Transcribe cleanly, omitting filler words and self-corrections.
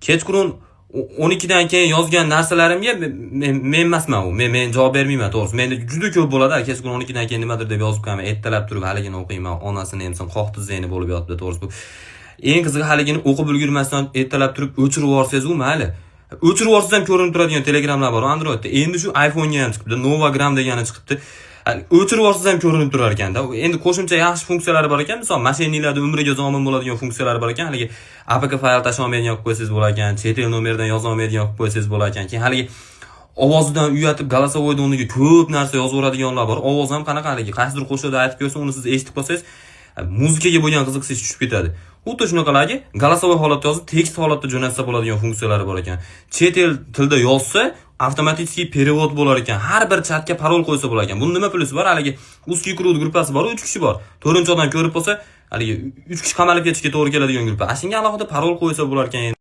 kechqurun 12 dan keyin yozgan narsalarimga men emasman u. Men javob bermayman, to'g'risi. Menda juda ko'p bo'ladi. Kechqurun 12 dan keyin nimadir deb yozib qo'yaman. Ertalab turib haligini o'qiyman. Onasini emsin, qoqti zeyni bo'lib yotibdi, to'g'risi. Bu eng qizig'i haligini o'qib ulgurmasdan ertalab turib o'chirib yuborsangiz-ku, mayli. O'chirib yuborsangiz ham ko'rinib turadigan Telegramlar bor Androidda. Endi shu iPhone'ga ham chiqibdi. Novagram degani chiqibdi. O'chirib yuborsangiz ham ko'rinib turar ekanda. Endi qo'shimcha yaxshi funksiyalari bor ekan. Misol, mashinanglarda umriga zomin bo'ladigan funksiyalari bor ekan. Haligi APK fayl tashlab olmaydigan qilib qo'ysangiz bo'lar ekan. Chet el nomeridan yoza olmaydigan qilib qo'ysangiz bo'lar ekan. Keyin haligi ovozidan uyatib голосовойda o'rniga ko'p narsa yozaveradiganlar bor. Ovoz ham qanaqa haligi qaysidir qo'shiqda aytib qo'ysa, uni siz eshitib qolsangiz, muzikaga bo'lgan qiziqishingiz tushib ketadi. Xuddi shunaqaligi голосовой holatda yozib, tekst holatda jo'natsa bo'ladigan funksiyalari bor ekan. Chet el tilda yozsa, avtomatik perevod bo'lar ekan. Har bir chatga parol qo'ysa bo'lar ekan. Buni nima plyusi bor? Haligi Узкий круг gruppasi bor, 3 kishi bor. 4-chi odam ko'rib qolsa, haligi 3 kishi qamalib ketishga to'g'ri keladigan gruppa. Shunga alohida parol qo'ysa bo'lar ekan.